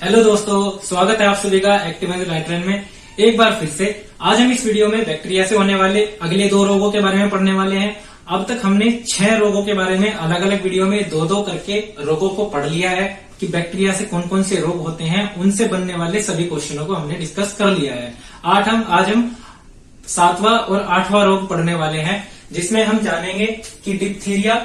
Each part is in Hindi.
हेलो दोस्तों, स्वागत है आप सभी का एक्टिव लाइट्रेन में। एक बार फिर से आज हम इस वीडियो में बैक्टीरिया से होने वाले अगले 2 रोगों के बारे में पढ़ने वाले हैं। अब तक हमने 6 रोगों के बारे में अलग अलग वीडियो में 2-2 करके रोगों को पढ़ लिया है कि बैक्टीरिया से कौन कौन से रोग होते हैं, उनसे बनने वाले सभी क्वेश्चनों को हमने डिस्कस कर लिया है। आज हम 7वां और 8वां रोग पढ़ने वाले हैं, जिसमें हम जानेंगे कि डिप्थीरिया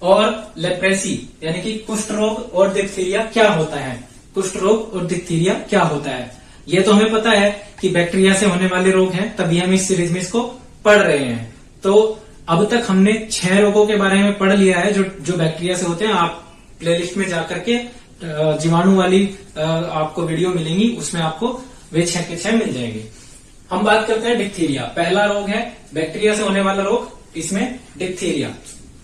और लेप्रेसी यानी कि कुष्ठ रोग और डिप्थीरिया क्या होता है। कुष्ठ रोग और डिप्थीरिया क्या होता है ये तो हमें पता है कि बैक्टीरिया से होने वाले रोग हैं, तभी हम इस सीरीज में इसको पढ़ रहे हैं। तो अब तक हमने 6 रोगों के बारे में पढ़ लिया है जो बैक्टीरिया से होते हैं। आप प्लेलिस्ट में जाकर के जीवाणु वाली आपको वीडियो मिलेंगी, उसमें आपको वे 6 के 6 मिल जाएंगे। हम बात करते हैं डिप्थीरिया। पहला रोग है बैक्टीरिया से होने वाला रोग, इसमें डिप्थीरिया।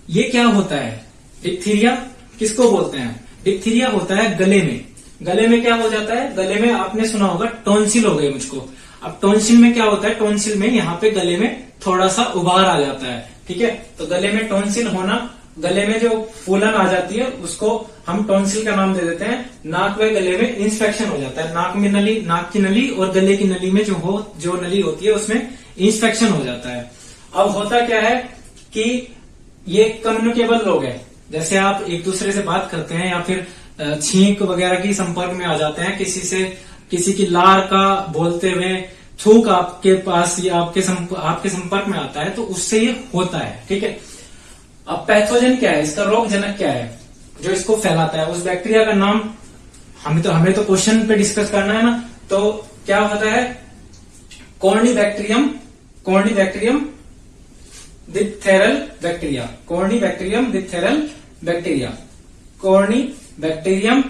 ये क्या होता है? डिप्थीरिया किसको बोलते हैं? डिप्थीरिया होता है गले में। गले में क्या हो जाता है? गले में आपने सुना होगा टॉन्सिल हो गए मुझको। अब टॉन्सिल में क्या होता है? टॉन्सिल में यहाँ पे गले में थोड़ा सा उभार आ जाता है, ठीक है। तो गले में टॉन्सिल होना, गले में जो फूलन आ जाती है उसको हम टॉन्सिल का नाम दे देते हैं। नाक व गले में इंस्पेक्शन हो जाता है। नाक में नली, नाक की नली और गले की नली में जो नली होती है उसमें इंस्पेक्शन हो जाता है। अब होता क्या है कि ये कम्युनिकेबल रोग है। जैसे आप एक दूसरे से बात करते हैं या फिर छींक वगैरह की संपर्क में आ जाते हैं, किसी की लार का बोलते हुए थूक आपके पास या आपके संपर्क में आता है, तो उससे ये होता है, ठीक है। अब पैथोजन क्या है? इसका रोग जनक क्या है जो इसको फैलाता है? उस बैक्टीरिया का नाम हमें तो क्वेश्चन पे डिस्कस करना है ना। तो क्या होता है? Corynebacterium diphtheriae bacteria. Corynebacterium diphtheriae bacteria. Corynebacterium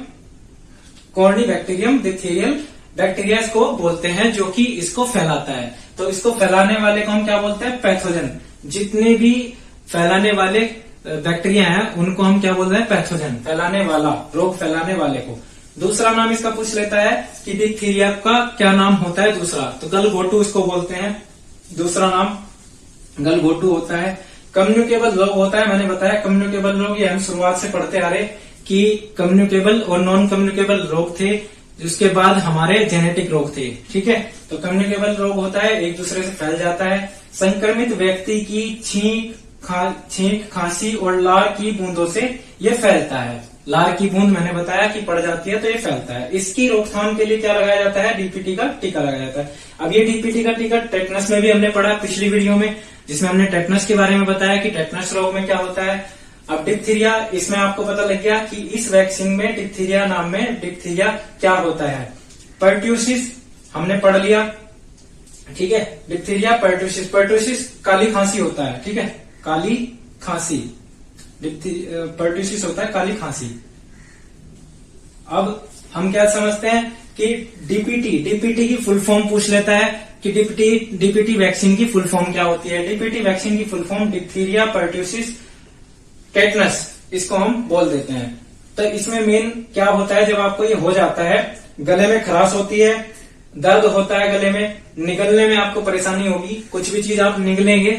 diphtherial bacteria इसको बोलते हैं, जो कि इसको फैलाता है। तो इसको फैलाने वाले को हम क्या बोलते हैं? पैथोजन। जितने भी फैलाने वाले बैक्टीरिया हैं उनको हम क्या बोल रहे हैं? पैथोजन। फैलाने वाला, रोग फैलाने वाले को। दूसरा नाम इसका पूछ लेता है कि डिप्थीरिया का क्या नाम होता है दूसरा, तो गलघोटू इसको बोलते हैं। दूसरा नाम गलघोटू होता है। कम्युनिकेबल रोग होता है, मैंने बताया कम्युनिकेबल रोग, ये हम शुरुआत से पढ़ते आ रहे कि कम्युनिकेबल और नॉन कम्युनिकेबल रोग थे, जिसके बाद हमारे जेनेटिक रोग थे, ठीक है। तो कम्युनिकेबल रोग होता है, एक दूसरे से फैल जाता है। संक्रमित व्यक्ति की छींक, खांसी और लार की बूंदों से ये फैलता है। लार की बूंद मैंने बताया कि पड़ जाती है तो ये फैलता है। इसकी रोकथाम के लिए क्या लगाया जाता है? डीपीटी का टीका लगाया जाता है। अब ये डीपीटी का टीका टेटनस में भी हमने पढ़ा पिछली वीडियो में, जिसमें हमने टेटनस के बारे में बताया कि टेटनस रोग में क्या होता है। अब डिप्थीरिया, इसमें आपको पता लग गया कि इस वैक्सीन में डिप्थीरिया नाम में डिप्थीरिया क्या होता है। पर्ट्यूसिस हमने पढ़ लिया, ठीक है। डिप्थीरिया, पर्ट्यूसिस काली खांसी होता है, ठीक है। काली खांसी, पर्ट्यूसिस होता है काली खांसी। अब हम क्या समझते हैं कि डीपीटी की फुल फॉर्म पूछ लेता है कि डीपीटी वैक्सीन की फुल फॉर्म क्या होती है। डीपीटी वैक्सीन की full form diphtheria, pertussis, tetanus, इसको हम बोल देते हैं। तो इसमें मेन क्या होता है? जब आपको ये हो जाता है, गले में खराश होती है, दर्द होता है गले में, निगलने में आपको परेशानी होगी, कुछ भी चीज आप निगलेंगे,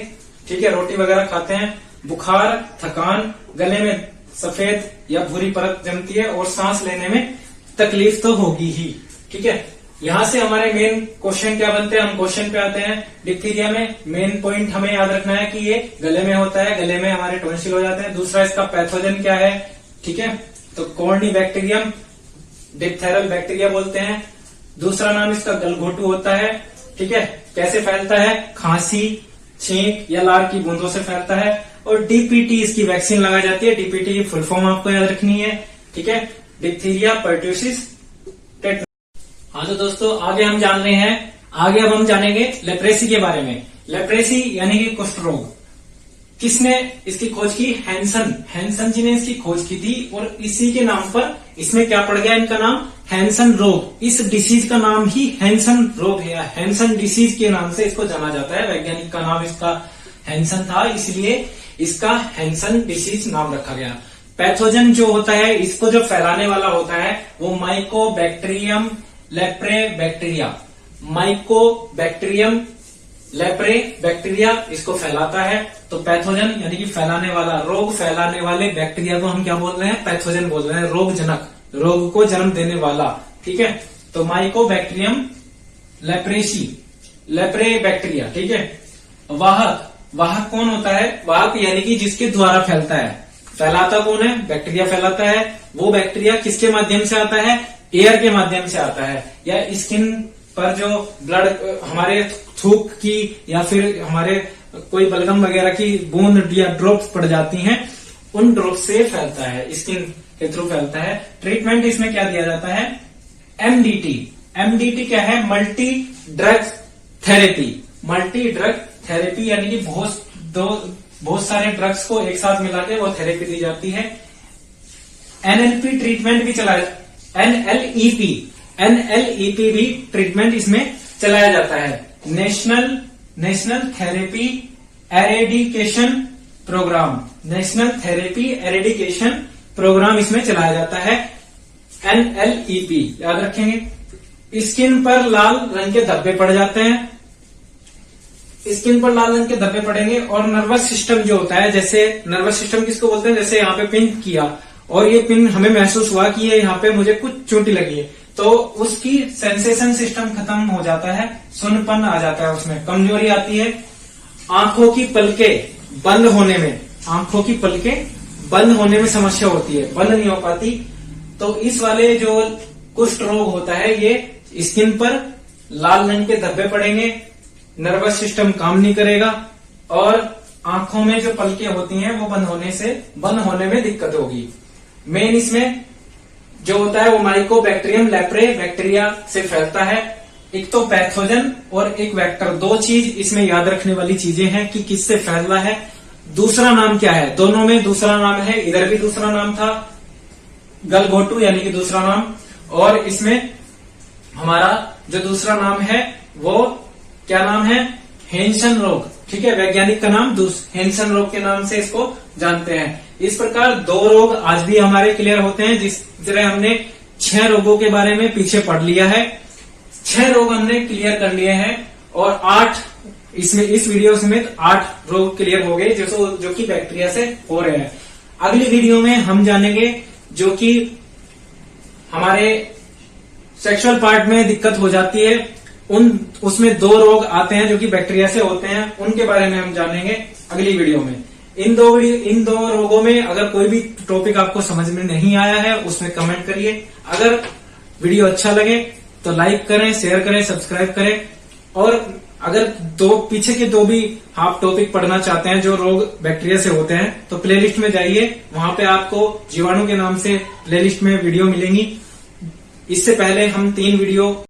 ठीक है, रोटी वगैरह खाते हैं, बुखार, थकान, गले में सफेद या भूरी परत जमती है और सांस लेने में तकलीफ तो होगी ही, ठीक है। यहां से हमारे मेन क्वेश्चन क्या बनते हैं? हम क्वेश्चन पे आते हैं। डिप्थीरिया में मेन पॉइंट हमें याद रखना है कि ये गले में होता है, गले में हमारे टॉन्सिल हो जाते हैं। दूसरा, इसका पैथोजन क्या है, ठीक है, तो कॉर्निबैक्टीरियम डिप्थेरल बैक्टीरिया बोलते हैं। दूसरा नाम इसका गलघोटू होता है, ठीक है। कैसे फैलता है? खांसी, छींक या लार की बूंदों से फैलता है। और डीपीटी, इसकी वैक्सीन लगाई जाती है। डीपीटी की फुल फॉर्म आपको याद रखनी है, ठीक है। Diphtheria, pertussis, tetanus. हाँ तो दोस्तों, आगे हम जान रहे हैं, आगे अब हम जानेंगे लेप्रेसी के बारे में। लेप्रेसी यानी कि कुष्ठ रोग, किसने इसकी खोज की? हैंसन जी ने इसकी खोज की थी, और इसी के नाम पर इसमें क्या पड़ गया? इनका नाम हैंसन रोग। इस डिसीज का नाम ही हैंसन रोग है, हैंसन डिसीज के नाम से इसको जाना जाता है। वैज्ञानिक का नाम इसका हैंसन था, इसलिए इसका हैंसन डिसीज नाम रखा गया। पैथोजन जो होता है, इसको जो फैलाने वाला होता है वो Mycobacterium leprae bacteria. Mycobacterium leprae bacteria इसको फैलाता है। तो पैथोजन यानी कि फैलाने वाला, रोग फैलाने वाले बैक्टीरिया को हम क्या बोल रहे हैं? पैथोजन बोल रहे हैं। रोग जनक, रोग को जन्म देने वाला ठीक है। तो माइकोबैक्टीरियम लेप्रेसी, लेप्रे बैक्टीरिया, ठीक है। वाहक, वाहक कौन होता है? वाहक यानी कि जिसके द्वारा फैलता है। फैलाता कौन है? बैक्टीरिया फैलाता है। वो बैक्टीरिया किसके माध्यम से आता है? एयर के माध्यम से आता है, या स्किन पर जो ब्लड, हमारे थूक की या फिर हमारे कोई बलगम वगैरह की बूंद या ड्रॉप्स पड़ जाती हैं, उन ड्रॉप से फैलता है, स्किन के थ्रू फैलता है। ट्रीटमेंट इसमें क्या दिया जाता है? एमडीटी। एमडीटी क्या है? Multi drug therapy. Multi drug therapy यानी कि बहुत सारे ड्रग्स को एक साथ मिला के वो थेरेपी दी जाती है। एनएलपी ट्रीटमेंट भी चलाया, एनएलईपी, एनएलईपी भी ट्रीटमेंट इसमें चलाया जाता है। National therapy eradication programme, national therapy eradication programme इसमें चलाया जाता है, एनएलईपी, याद रखेंगे। स्किन पर लाल रंग के धब्बे पड़ जाते हैं, स्किन पर लाल रंग के धब्बे पड़ेंगे, और नर्वस सिस्टम जो होता है, जैसे नर्वस सिस्टम किसको बोलते हैं? जैसे यहाँ पे पिन किया और ये पिन हमें महसूस हुआ कि ये यहाँ पे मुझे कुछ चोटी लगी है, तो उसकी सेंसेशन सिस्टम खत्म हो जाता है, सुन्नपन आ जाता है, उसमें कमजोरी आती है। आंखों की पलकें बंद होने में, आंखों की पलकें बंद होने में समस्या होती है, बंद नहीं हो पाती। तो इस वाले जो कुष्ठ रोग होता है, ये स्किन पर लाल रंग के धब्बे पड़ेंगे, नर्वस सिस्टम काम नहीं करेगा, और आंखों में जो पलकें होती हैं वो बंद होने में दिक्कत होगी। मेन इसमें जो होता है वो माइकोबैक्टीरियम लेप्रे बैक्टीरिया से फैलता है। एक तो पैथोजन और एक वेक्टर, दो चीज इसमें याद रखने वाली चीजें हैं कि किससे फैल रहा है। दूसरा नाम क्या है? दोनों में दूसरा नाम है, इधर भी दूसरा नाम था गलघोटू यानी कि दूसरा नाम, और इसमें हमारा जो दूसरा नाम है वो क्या नाम है? हेंसन रोग, ठीक है। वैज्ञानिक का नाम हेंसन रोग के नाम से इसको जानते हैं। इस प्रकार 2 रोग आज भी हमारे क्लियर होते हैं, जिस तरह हमने 6 रोगों के बारे में पीछे पढ़ लिया है। 6 रोग हमने क्लियर कर लिए हैं, और 8 इसमें इस वीडियो समेत 8 रोग क्लियर हो गए जो कि बैक्टीरिया से हो रहे हैं। अगली वीडियो में हम जानेंगे जो कि हमारे सेक्सुअल पार्ट में दिक्कत हो जाती है, उसमें 2 रोग आते हैं जो कि बैक्टीरिया से होते हैं, उनके बारे में हम जानेंगे अगली वीडियो में। इन दो रोगों में अगर कोई भी टॉपिक आपको समझ में नहीं आया है उसमें कमेंट करिए। अगर वीडियो अच्छा लगे तो लाइक करें, शेयर करें, सब्सक्राइब करें, और अगर पीछे के 2 भी आप टॉपिक पढ़ना चाहते हैं जो रोग बैक्टीरिया से होते हैं, तो प्लेलिस्ट में जाइए, वहां पे आपको जीवाणु के नाम से प्लेलिस्ट में वीडियो मिलेंगी। इससे पहले हम 3 वीडियो